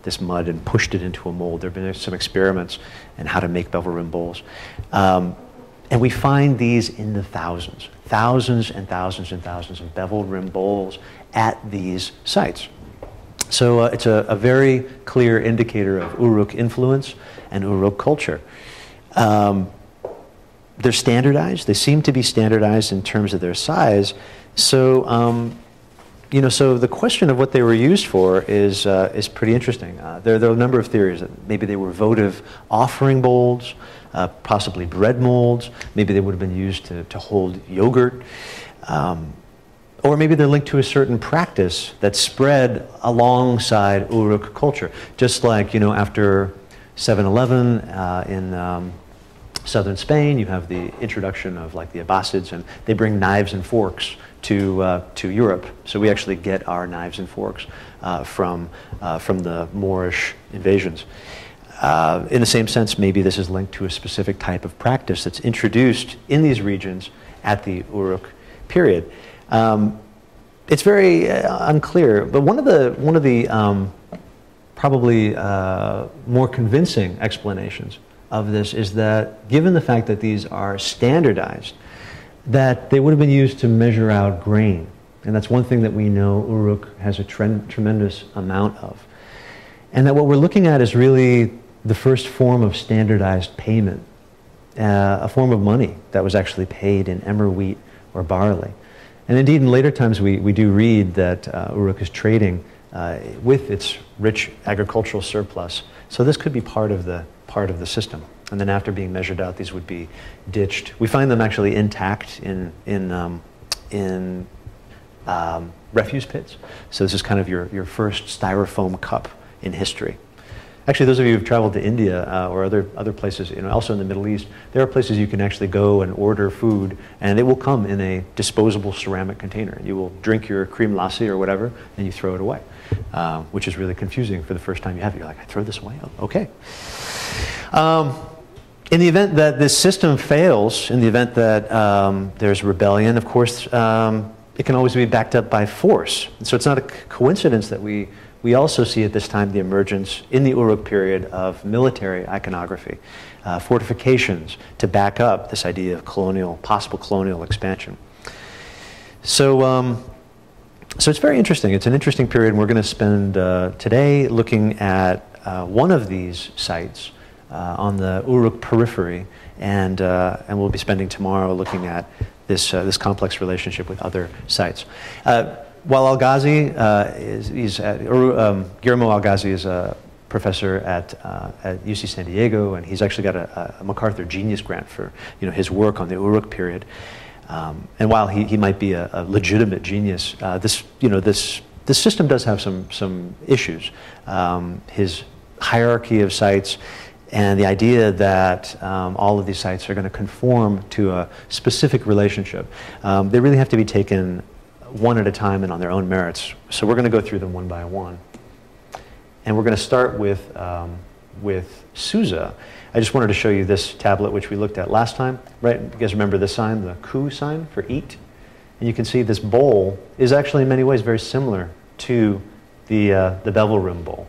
this mud and pushed it into a mold. There have been some experiments in how to make bevel rim bowls. And we find these in the thousands, thousands and thousands and thousands of bevel rim bowls at these sites. So it's a very clear indicator of Uruk influence and Uruk culture. They're standardized. They seem to be standardized in terms of their size. So, you know, so the question of what they were used for is pretty interesting. There are a number of theories. That maybe they were votive offering bowls, possibly bread molds. Maybe they would have been used to hold yogurt. Or maybe they're linked to a certain practice that spread alongside Uruk culture. Just like, you know, after 7/11 in southern Spain, you have the introduction of like the Abbasids, and they bring knives and forks to Europe. So we actually get our knives and forks from the Moorish invasions. In the same sense, maybe this is linked to a specific type of practice that's introduced in these regions at the Uruk period. It's very unclear, but one of the probably more convincing explanations of this is that, given the fact that these are standardized, that they would have been used to measure out grain. And that's one thing that we know Uruk has a tremendous amount of. And that what we're looking at is really the first form of standardized payment, a form of money that was actually paid in emmer wheat or barley. And indeed, in later times, we do read that Uruk is trading with its rich agricultural surplus. So this could be part of the system. And then after being measured out, these would be ditched. We find them actually intact in refuse pits. So this is kind of your first styrofoam cup in history. Actually, those of you who've traveled to India or other places, you know, also in the Middle East, there are places you can actually go and order food, and it will come in a disposable ceramic container. You will drink your cream lassi or whatever, and you throw it away, which is really confusing for the first time you have it. You're like, I throw this away? Oh, okay. In the event that this system fails, in the event that there's rebellion, of course, it can always be backed up by force. And so it's not a coincidence that we also see at this time the emergence in the Uruk period of military iconography, fortifications to back up this idea of possible colonial expansion. So, so it's very interesting. It's an interesting period, and we're going to spend today looking at one of these sites on the Uruk periphery, and we'll be spending tomorrow looking at this complex relationship with other sites. While Al-Ghazi Guillermo Al-Ghazi is a professor at UC San Diego, and he's actually got a MacArthur Genius Grant for his work on the Uruk period. And while he might be a legitimate genius, this system does have some issues. His hierarchy of sites and the idea that all of these sites are going to conform to a specific relationship, they really have to be taken one at a time and on their own merits. So we're going to go through them one by one. And we're going to start with Susa. I just wanted to show you this tablet, which we looked at last time, right? You guys remember this sign, the ku sign for eat? And you can see this bowl is actually in many ways very similar to the bevel rim bowl.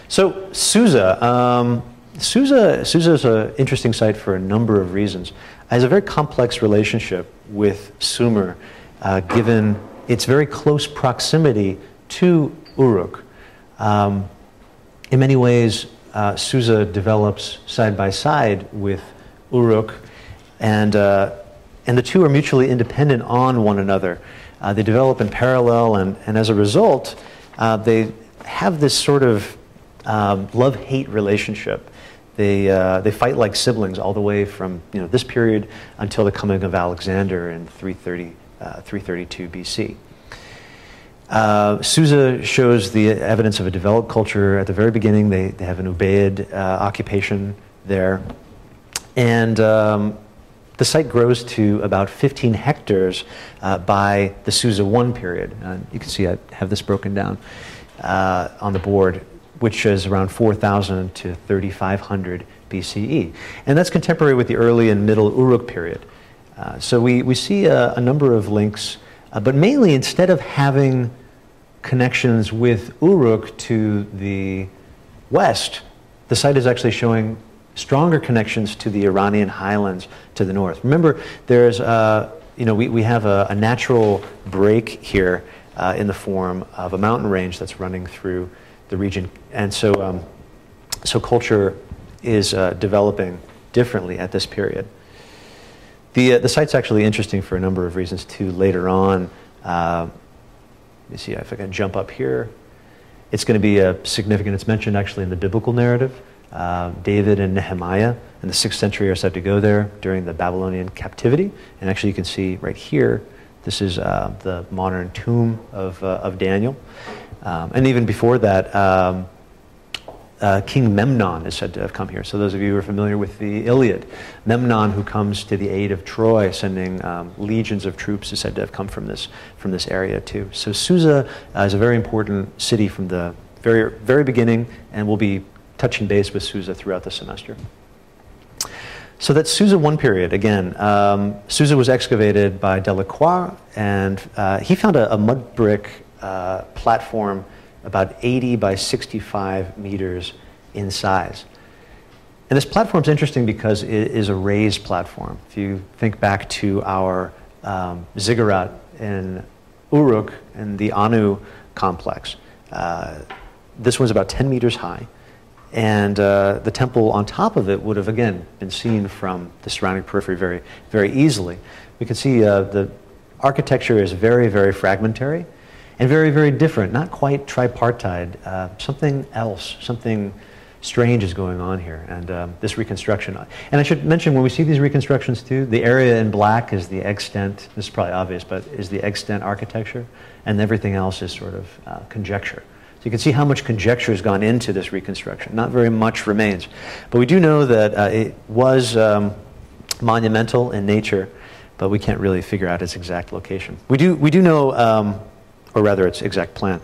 So Susa, Susa is an interesting site for a number of reasons. It has a very complex relationship with Sumer, given its very close proximity to Uruk. In many ways, Susa develops side by side with Uruk, and the two are mutually independent on one another. They develop in parallel, and as a result, they have this sort of love-hate relationship. They fight like siblings all the way from this period until the coming of Alexander in 332 BC. Susa shows the evidence of a developed culture at the very beginning. They have an Ubaid occupation there, and the site grows to about 15 hectares by the Susa I period. You can see I have this broken down on the board, which is around 4,000 to 3,500 BCE. And that's contemporary with the early and middle Uruk period. So we see a number of links, but mainly instead of having connections with Uruk to the west, the site is actually showing stronger connections to the Iranian highlands to the north. Remember, there's we have a natural break here in the form of a mountain range that's running through the region, and so culture is developing differently at this period. The site's actually interesting for a number of reasons too. Later on, let me see if I can jump up here. It's going to be significant. It's mentioned actually in the biblical narrative. David and Nehemiah in the 6th century are said to go there during the Babylonian captivity. And actually you can see right here, this is the modern tomb of Daniel. And even before that, King Memnon is said to have come here. So those of you who are familiar with the Iliad, Memnon, who comes to the aid of Troy, sending legions of troops, is said to have come from this area too. So Susa is a very important city from the very, very beginning, and we'll be touching base with Susa throughout the semester. So that's Susa one period. Again, Susa was excavated by Delacroix, and he found a mud brick platform about 80 by 65 meters in size. And this platform is interesting because it is a raised platform. If you think back to our ziggurat in Uruk in the Anu complex, this one's about 10 meters high. And the temple on top of it would have, again, been seen from the surrounding periphery very, very easily. We can see the architecture is very, very fragmentary and very, very different, not quite tripartite. Something else, something strange is going on here, and this reconstruction. And I should mention, when we see these reconstructions too, the area in black is the extant, this is probably obvious, but is the extant architecture, and everything else is sort of conjecture. So you can see how much conjecture has gone into this reconstruction. Not very much remains. But we do know that it was monumental in nature, but we can't really figure out its exact location. We do know, or rather its exact plan.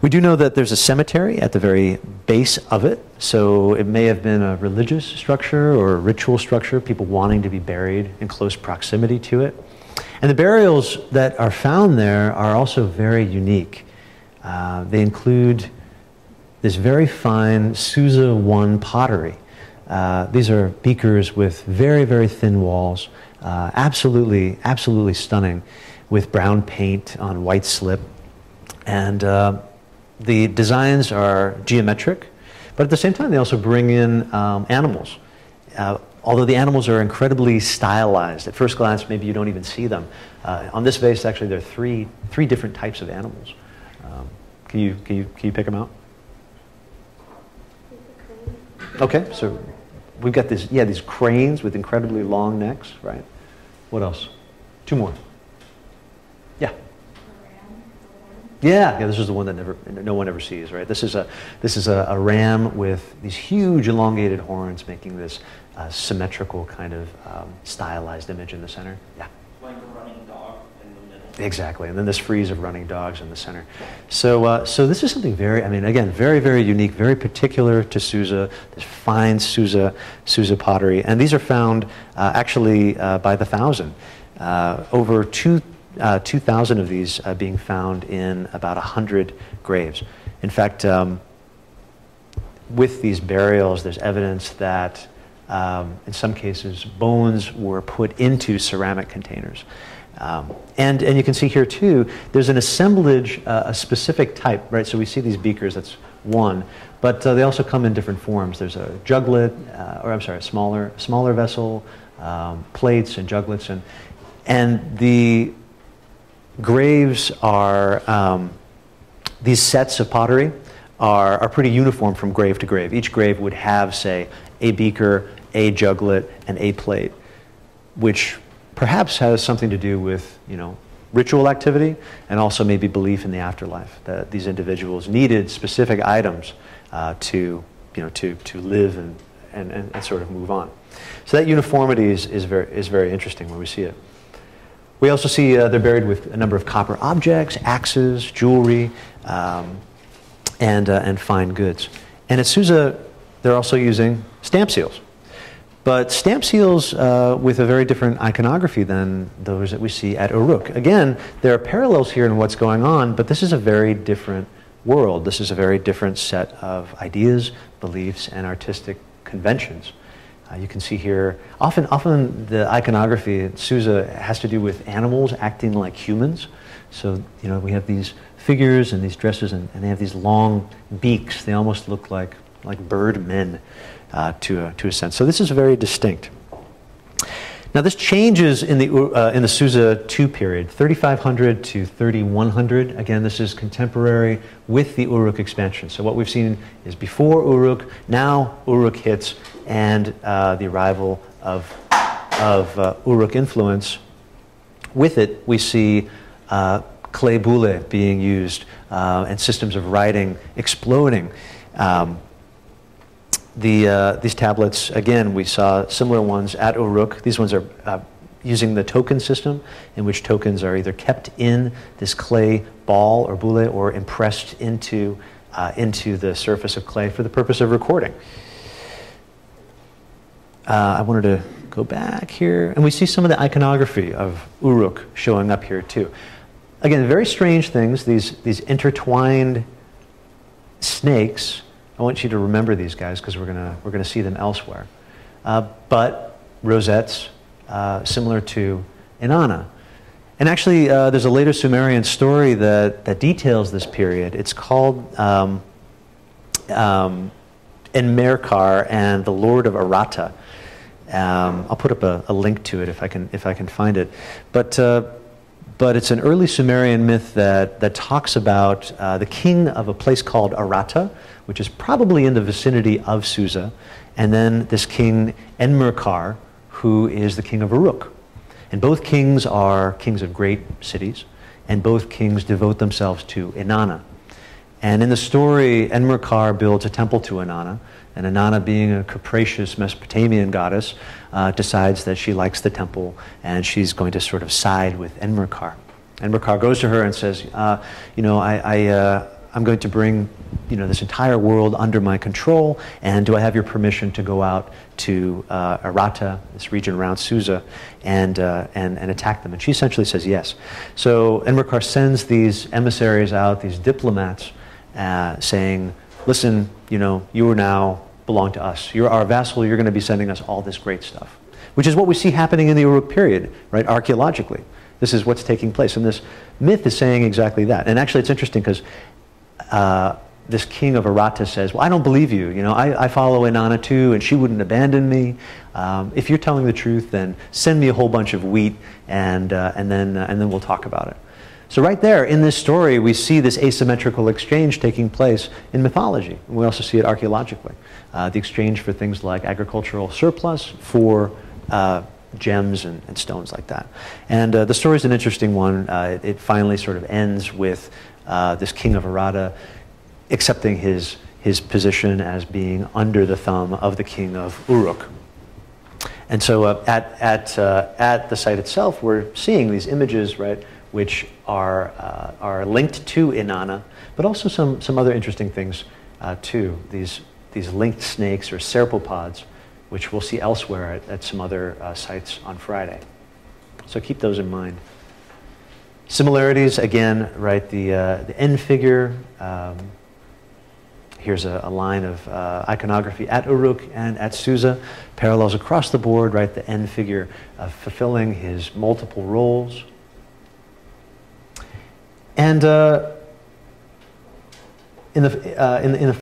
We do know that there's a cemetery at the very base of it, so it may have been a religious structure or a ritual structure, people wanting to be buried in close proximity to it. And the burials that are found there are also very unique. They include this very fine Susa I pottery. These are beakers with very, very thin walls, absolutely, absolutely stunning, with brown paint on white slip. And the designs are geometric, but at the same time they also bring in animals. Although the animals are incredibly stylized. At first glance, maybe you don't even see them. On this vase, actually, there are three different types of animals. Can you pick them out? Okay, so we've got these cranes with incredibly long necks, right? What else? Two more. Yeah. Yeah, this is the one that no one ever sees, right? This is a ram with these huge elongated horns, making this symmetrical kind of stylized image in the center. Yeah. Like a running dog in the middle. Exactly, and then this frieze of running dogs in the center. So, so this is something very, I mean, again, very, very unique, very particular to Susa. This fine Susa pottery, and these are found actually by the thousand. Over 2,000 of these being found in about 100 graves. In fact, with these burials, there's evidence that in some cases bones were put into ceramic containers. And you can see here too, there's an assemblage, a specific type, right? So we see these beakers, that's one, but they also come in different forms. There's a juglet, or I'm sorry, a smaller vessel, plates and juglets, and the graves are, these sets of pottery are pretty uniform from grave to grave. Each grave would have, say, a beaker, a juglet, and a plate, which perhaps has something to do with, ritual activity and also maybe belief in the afterlife, that these individuals needed specific items to live and sort of move on. So that uniformity is very interesting when we see it. We also see they're buried with a number of copper objects, axes, jewelry, and fine goods. And at Susa, they're also using stamp seals. but stamp seals with a very different iconography than those that we see at Uruk. Again, there are parallels here in what's going on, but this is a very different world. This is a very different set of ideas, beliefs, and artistic conventions. You can see here, often the iconography at Susa has to do with animals acting like humans. So, you know, we have these figures and these dresses, and they have these long beaks. They almost look like bird men to a sense. So this is very distinct. Now this changes in the Susa II period, 3500 to 3100. Again, this is contemporary with the Uruk expansion. So what we've seen is before Uruk, now Uruk hits, and the arrival of Uruk influence. With it, we see clay boule being used and systems of writing exploding. These tablets, again, we saw similar ones at Uruk. These ones are using the token system, in which tokens are either kept in this clay ball or boule or impressed into the surface of clay for the purpose of recording. I wanted to go back here, and we see some of the iconography of Uruk showing up here too. Again, very strange things, these intertwined snakes. I want you to remember these guys because we're gonna see them elsewhere. But rosettes similar to Inanna. And actually, there's a later Sumerian story that details this period. It's called Enmerkar and the Lord of Aratta. I'll put up a link to it if I can find it. But it's an early Sumerian myth that talks about the king of a place called Aratta, which is probably in the vicinity of Susa, and then this king Enmerkar, who is the king of Uruk. And both kings are kings of great cities, and both kings devote themselves to Inanna. And in the story, Enmerkar builds a temple to Inanna, and Inanna, being a capricious Mesopotamian goddess, decides that she likes the temple, and she's going to sort of side with Enmerkar. Enmerkar goes to her and says, you know, I'm going to bring, you know, this entire world under my control, and do I have your permission to go out to Aratta, this region around Susa, and attack them? And she essentially says yes. So Enmerkar sends these emissaries out, these diplomats, saying, listen, you know, you are now belong to us. You're our vassal. You're going to be sending us all this great stuff, which is what we see happening in the Uruk period, right? Archaeologically, this is what's taking place, and this myth is saying exactly that. And actually, it's interesting because this king of Aratta says, well, I don't believe you. You know, I follow Inanna too, and she wouldn't abandon me. If you're telling the truth, then send me a whole bunch of wheat, and then we'll talk about it. So right there in this story, we see this asymmetrical exchange taking place in mythology. And we also see it archaeologically. The exchange for things like agricultural surplus for gems and stones like that. And the story is an interesting one. It finally sort of ends with this king of Aratta accepting his position as being under the thumb of the king of Uruk. And so at the site itself, we're seeing these images, right, which are linked to Inanna, but also some other interesting things too. These linked snakes or serpopods, which we'll see elsewhere at some other sites on Friday. So keep those in mind. Similarities, again, right, the end figure. Here's a line of iconography at Uruk and at Susa. Parallels across the board, right, the end figure fulfilling his multiple roles. And in the